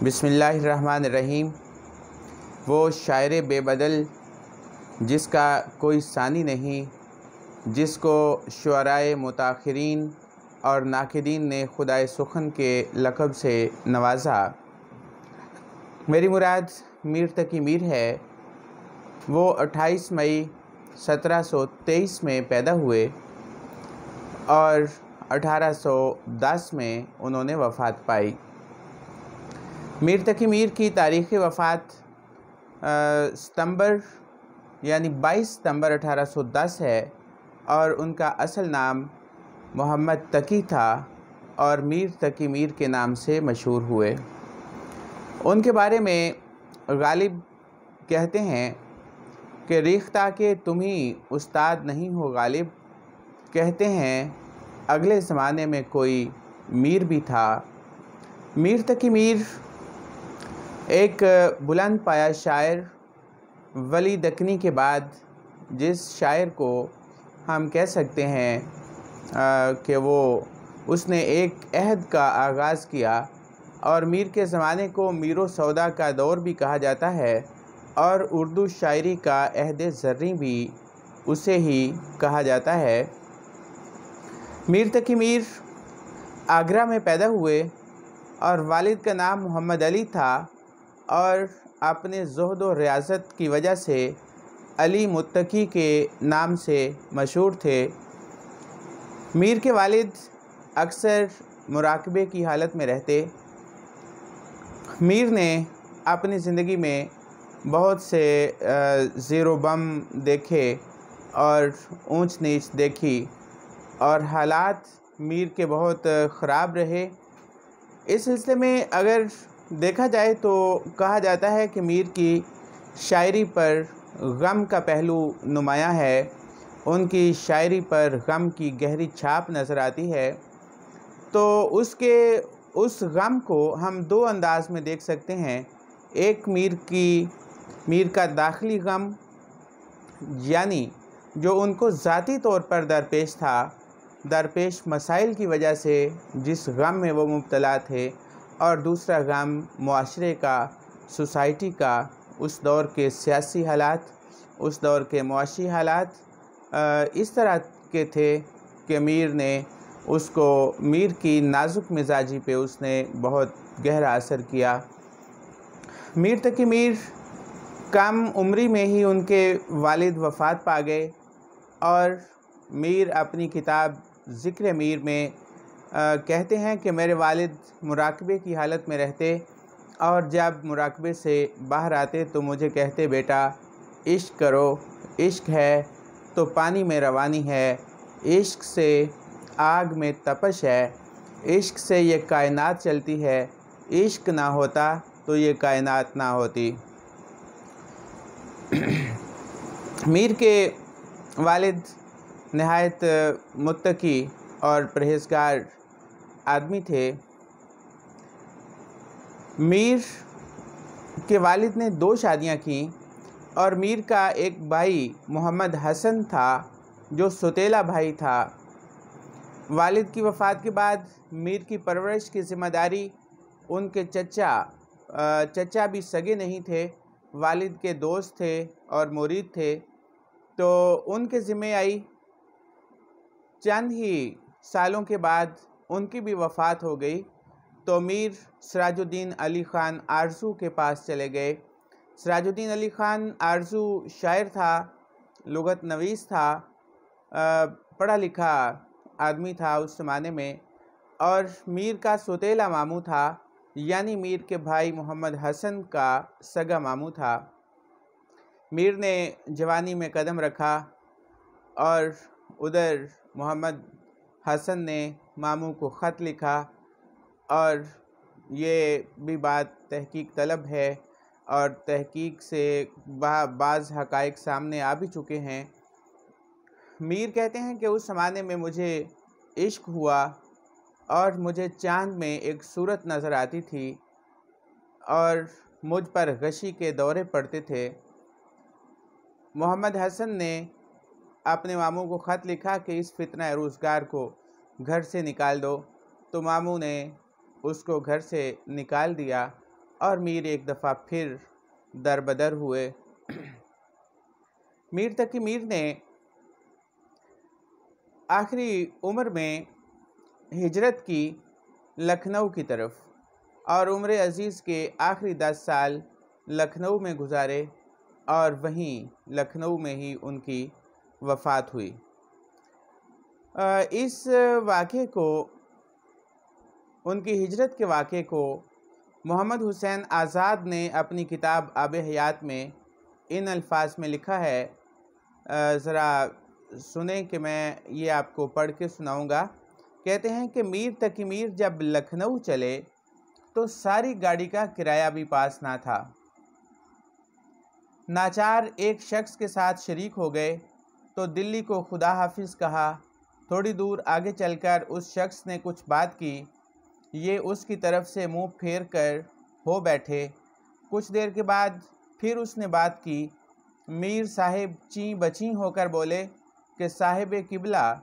بسم اللہ الرحمن الرحیم۔ وہ شاعر بے بدل جس کا کوئی ثانی نہیں، جس کو شعرائے متاخرین اور ناقدین نے خدائے سخن کے لقب سے نوازا۔ میری مراد میر تقی میر ہے۔ وہ 28 مئی 1723 میں پیدا ہوئے اور 1810 میں انہوں نے وفات پائی۔ میر تقی میر کی تاریخ وفات ستمبر یعنی 22 ستمبر 1810 ہے اور ان کا اصل نام محمد تقی تھا اور میر تقی میر کے نام سے مشہور ہوئے۔ ان کے بارے میں غالب کہتے ہیں کہ ریختہ کہ تم ہی استاد نہیں ہو غالب، کہتے ہیں اگلے زمانے میں کوئی میر بھی تھا۔ میر تقی میر ایک بلند پایہ شاعر ولی دکنی کے بعد جس شاعر کو ہم کہہ سکتے ہیں کہ اس نے ایک عہد کا آغاز کیا، اور میر کے زمانے کو میر و سودا کا دور بھی کہا جاتا ہے، اور اردو شاعری کا عہد زریں بھی اسے ہی کہا جاتا ہے۔ میر تقی میر آگرہ میں پیدا ہوئے اور والد کا نام محمد علی تھا، اور اپنے زہد و ریاضت کی وجہ سے علی متقی کے نام سے مشہور تھے۔ میر کے والد اکثر مراقبے کی حالت میں رہتے۔ میر نے اپنی زندگی میں بہت سے زیر و بم دیکھے اور اونچ نیچ دیکھی، اور حالات میر کے بہت خراب رہے۔ اس سلسلے میں اگر دیکھا جائے تو کہا جاتا ہے کہ میر کی شاعری پر غم کا پہلو نمایاں ہے۔ ان کی شاعری پر غم کی گہری چھاپ نظر آتی ہے۔ تو اس غم کو ہم دو انداز میں دیکھ سکتے ہیں۔ ایک میر کا داخلی غم، یعنی جو ان کو ذاتی طور پر درپیش مسائل کی وجہ سے جس غم میں وہ مبتلا تھے، اور دوسرا غم معاشرے کا، سوسائٹی کا، اس دور کے سیاسی حالات، اس دور کے معاشی حالات اس طرح کے تھے کہ میر کی نازک مزاجی پہ اس نے بہت گہرا اثر کیا۔ میر تقی میر کم عمری میں ہی ان کے والد وفات پا گئے، اور میر اپنی کتاب ذکر میر میں کہتے ہیں کہ میرے والد مراقبے کی حالت میں رہتے، اور جب مراقبے سے باہر آتے تو مجھے کہتے بیٹا عشق کرو، عشق ہے تو پانی میں روانی ہے، عشق سے آگ میں تپش ہے، عشق سے یہ کائنات چلتی ہے، عشق نہ ہوتا تو یہ کائنات نہ ہوتی۔ میر کے والد نہایت متقی اور پرہیزگار آدمی تھے۔ میر کے والد نے 2 شادیاں کیں، اور میر کا ایک بھائی محمد حسن تھا جو سوتیلا بھائی تھا۔ والد کی وفات کے بعد میر کی پرورش کی ذمہ داری ان کے چچا بھی سگے نہیں تھے، والد کے دوست تھے اور مرید تھے، تو ان کے ذمہ آئی۔ چند ہی سالوں کے بعد ان کی بھی وفات ہو گئی، تو میر سراج الدین علی خان آرزو کے پاس چلے گئے۔ سراج الدین علی خان آرزو شاعر تھا، لغت نویس تھا، پڑھا لکھا آدمی تھا اس زمانے میں، اور میر کا سوتیلا ماموں تھا، یعنی میر کے بھائی محمد حسن کا سگا ماموں تھا۔ میر نے جوانی میں قدم رکھا، اور ادھر محمد حسن نے ماموں کو خط لکھا، اور یہ بھی بات تحقیق طلب ہے، اور تحقیق سے بعض حقائق سامنے آ بھی چکے ہیں۔ میر کہتے ہیں کہ اس زمانے میں مجھے عشق ہوا، اور مجھے چاند میں ایک صورت نظر آتی تھی، اور مجھ پر غشی کے دورے پڑتے تھے۔ محمد حسن نے اپنے ماموں کو خط لکھا کہ اس فتنہ روزگار کو گھر سے نکال دو، تو ماموں نے اس کو گھر سے نکال دیا، اور میر ایک دفعہ پھر دربدر ہوئے۔ میر تقی میر نے آخری عمر میں ہجرت کی لکھنؤ کی طرف، اور عمر عزیز کے آخری 10 سال لکھنؤ میں گزارے، اور وہیں لکھنؤ میں ہی ان کی وفات ہوئی۔ اس واقعے کو، ان کی ہجرت کے واقعے کو محمد حسین آزاد نے اپنی کتاب آب حیات میں ان الفاظ میں لکھا ہے، ذرا سنیں کہ میں یہ آپ کو پڑھ کے سناؤں گا۔ کہتے ہیں کہ میر تقی میر جب لکھنؤ چلے تو ساری گاڑی کا کرایہ بھی پاس نہ تھا۔ ناچار ایک شخص کے ساتھ شریک ہو گئے تو دلی کو خدا حافظ کہا۔ تھوڑی دور آگے چل کر اس شخص نے کچھ بات کی، یہ اس کی طرف سے منہ پھیر کر ہو بیٹھے۔ کچھ دیر کے بعد پھر اس نے بات کی۔ میر صاحب چیں بچیں ہو کر بولے کہ صاحب قبلہ،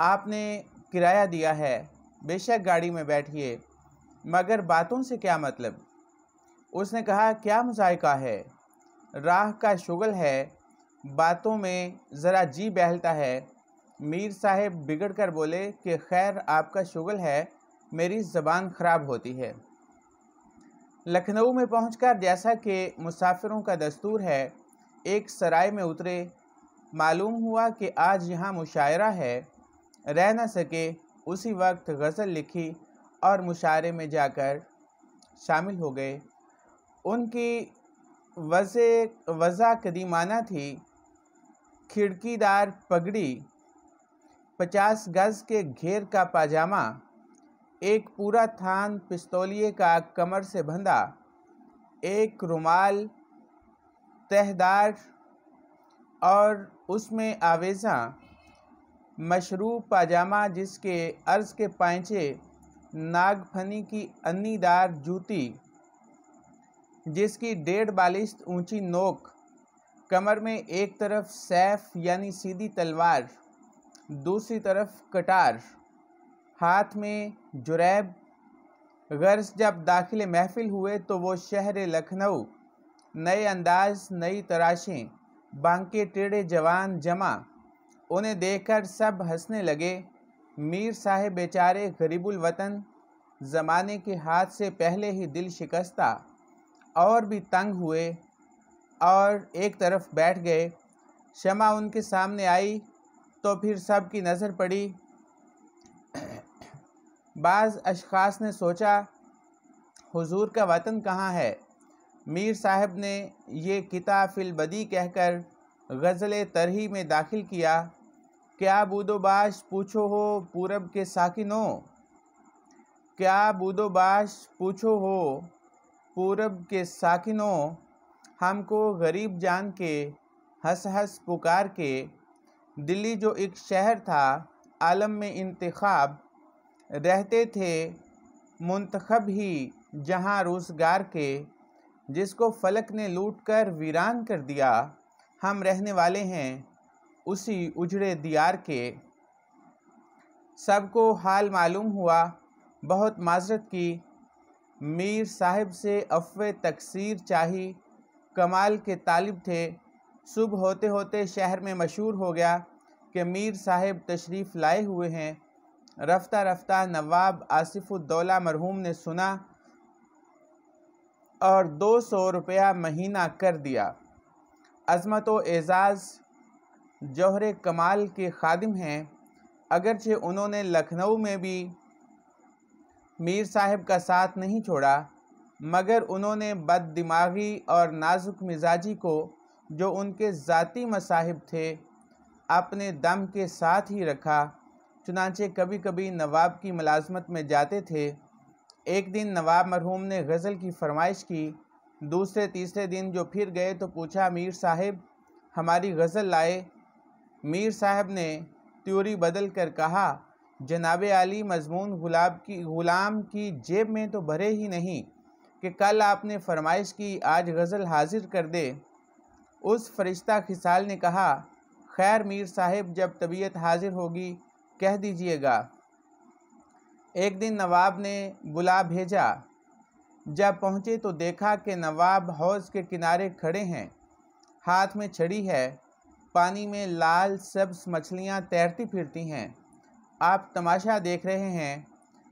آپ نے کرایہ دیا ہے، بے شک گاڑی میں بیٹھیے، مگر باتوں سے کیا مطلب؟ اس نے کہا کیا مذائقہ ہے، راہ کا شغل ہے، باتوں میں ذرا جی بہلتا ہے۔ میر صاحب بگڑ کر بولے کہ خیر آپ کا شغل ہے، میری زبان خراب ہوتی ہے۔ لکھنؤ میں پہنچ کر جیسا کہ مسافروں کا دستور ہے ایک سرائے میں اترے۔ معلوم ہوا کہ آج یہاں مشاعرہ ہے، رہ نہ سکے، اسی وقت غزل لکھی اور مشاعرے میں جا کر شامل ہو گئے۔ ان کی وضع قدیمانہ تھی، کھڑکی دار پگڑی، 50 گز کے گھیر کا پاجامہ، ایک پورا تھان پستولیے کا کمر سے بندھا، ایک رومال تہ دار اور اس میں آویزاں مشروع پاجامہ جس کے عرض کے پائنچے، ناگ پھنی کی انی دار جوتی جس کی 1.5 بالشت اونچی نوک، کمر میں ایک طرف سیف یعنی سیدھی تلوار، دوسری طرف کٹار، ہاتھ میں جریب۔ غرض جب داخل محفل ہوئے تو وہ شہر لکھنؤ، نئے انداز، نئی تراشیں، بانکے ٹیڑھے جوان جمع، انہیں دیکھ کر سب ہنسنے لگے۔ میر صاحب بیچارے غریب الوطن، زمانے کے ہاتھ سے پہلے ہی دل شکستہ، اور بھی تنگ ہوئے اور ایک طرف بیٹھ گئے۔ شمع ان کے سامنے آئی تو پھر سب کی نظر پڑی۔ بعض اشخاص نے سوچا حضور کا وطن کہاں ہے؟ میر صاحب نے یہ قطع فی البدیع کہہ کر غزل طرحی میں داخل کیا۔ کیا بود و باش پوچھو ہو پورب کے ساکنوں، کیا بود و باش پوچھو ہو پورب کے ساکنوں، ہم کو غریب جان کے ہنس ہنس پکار کے۔ دلی جو ایک شہر تھا عالم میں انتخاب، رہتے تھے منتخب ہی جہاں روزگار کے، جس کو فلک نے لوٹ کر ویران کر دیا، ہم رہنے والے ہیں اسی اجڑے دیار کے۔ سب کو حال معلوم ہوا، بہت معذرت کی، میر صاحب سے عفو تقصیر چاہی، کمال کے طالب تھے۔ صبح ہوتے ہوتے شہر میں مشہور ہو گیا کہ میر صاحب تشریف لائے ہوئے ہیں۔ رفتہ رفتہ نواب آصف الدولہ مرحوم نے سنا اور 200 روپیہ مہینہ کر دیا۔ عظمت و اعزاز جوہر کمال کے خادم ہیں۔ اگرچہ انہوں نے لکھنؤ میں بھی میر صاحب کا ساتھ نہیں چھوڑا، مگر انہوں نے بد دماغی اور نازک مزاجی کو، جو ان کے ذاتی مصاحب تھے، اپنے دم کے ساتھ ہی رکھا۔ چنانچہ کبھی کبھی نواب کی ملازمت میں جاتے تھے۔ ایک دن نواب مرحوم نے غزل کی فرمائش کی، دوسرے تیسرے دن جو پھر گئے تو پوچھا میر صاحب ہماری غزل لائے؟ میر صاحب نے تیوری بدل کر کہا جناب عالی مضمون غلام کی جیب میں تو بھرے ہی نہیں کہ کل آپ نے فرمائش کی آج غزل حاضر کر دے۔ اس فرشتہ خصال نے کہا خیر میر صاحب جب طبیعت حاضر ہوگی کہہ دیجئے گا۔ ایک دن نواب نے بلا بھیجا جب پہنچے تو دیکھا کہ نواب حوض کے کنارے کھڑے ہیں، ہاتھ میں چھڑی ہے، پانی میں لال سبز مچھلیاں تیرتی پھرتی ہیں۔ آپ تماشا دیکھ رہے ہیں۔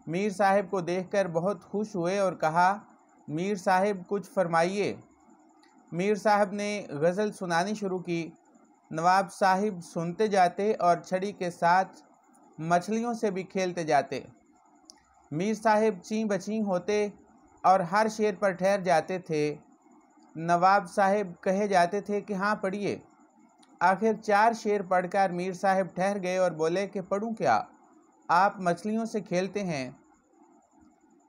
میر صاحب کو دیکھ کر بہت خوش ہوئے اور کہا، میر صاحب کچھ فرمائیے۔ میر صاحب نے غزل سنانی شروع کی۔ نواب صاحب سنتے جاتے اور چھڑی کے ساتھ مچھلیوں سے بھی کھیلتے جاتے۔ میر صاحب چیں بچیں ہوتے اور ہر شعر پر ٹھہر جاتے تھے۔ نواب صاحب کہے جاتے تھے کہ ہاں پڑھیے۔ آخر 4 شعر پڑھ کر میر صاحب ٹھہر گئے اور بولے کہ پڑھوں کیا؟ آپ مچھلیوں سے کھیلتے ہیں،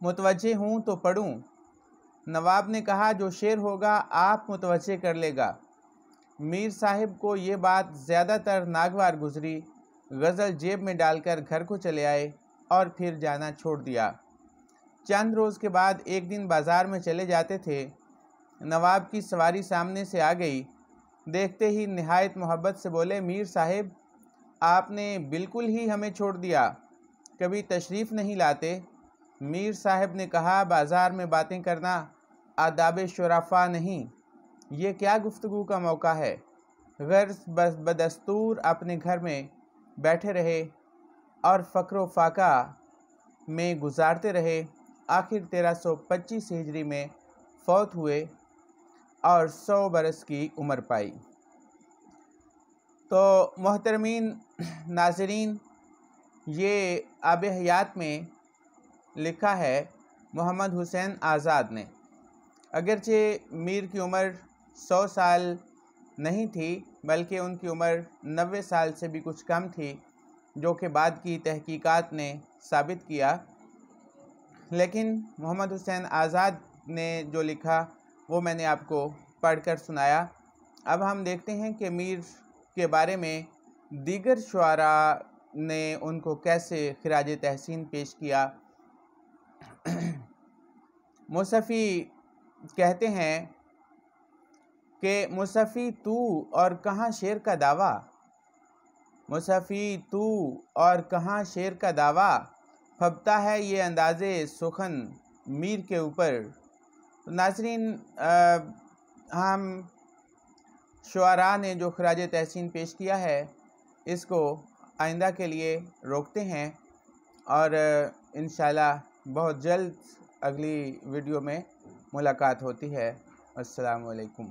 متوجہ ہوں تو پڑھوں۔ نواب نے کہا جو شعر ہوگا آپ متوجہ کر لے گا۔ میر صاحب کو یہ بات زیادہ تر ناگوار گزری، غزل جیب میں ڈال کر گھر کو چلے آئے اور پھر جانا چھوڑ دیا۔ چند روز کے بعد ایک دن بازار میں چلے جاتے تھے، نواب کی سواری سامنے سے آ گئی۔ دیکھتے ہی نہایت محبت سے بولے، میر صاحب آپ نے بالکل ہی ہمیں چھوڑ دیا، کبھی تشریف نہیں لاتے۔ میر صاحب نے کہا، بازار میں باتیں کرنا آداب شرفا نہیں، یہ کیا گفتگو کا موقع ہے؟ غرض بدستور اپنے گھر میں بیٹھے رہے اور فقر و فاقہ میں گزارتے رہے۔ آخر 1325 ہجری میں فوت ہوئے اور 100 برس کی عمر پائی۔ تو محترمین ناظرین، یہ آب حیات میں لکھا ہے محمد حسین آزاد نے۔ اگرچہ میر کی عمر 100 سال نہیں تھی، بلکہ ان کی عمر 90 سال سے بھی کچھ کم تھی، جو کہ بعد کی تحقیقات نے ثابت کیا۔ لیکن محمد حسین آزاد نے جو لکھا وہ میں نے آپ کو پڑھ کر سنایا۔ اب ہم دیکھتے ہیں کہ میر کے بارے میں دیگر شعراء نے ان کو کیسے خراج تحسین پیش کیا۔ مصفی کہتے ہیں کہ مصفی تو اور کہاں شعر کا دعویٰ، مصفی تو اور کہاں شعر کا دعویٰ، پھبتا ہے یہ انداز سخن میر کے اوپر۔ ناظرین، ہم شعراء نے جو خراج تحسین پیش کیا ہے اس کو آئندہ کے لیے روکتے ہیں، اور انشاءاللہ بہت جلد اگلی ویڈیو میں ملاقات ہوتی ہے۔ السلام علیکم۔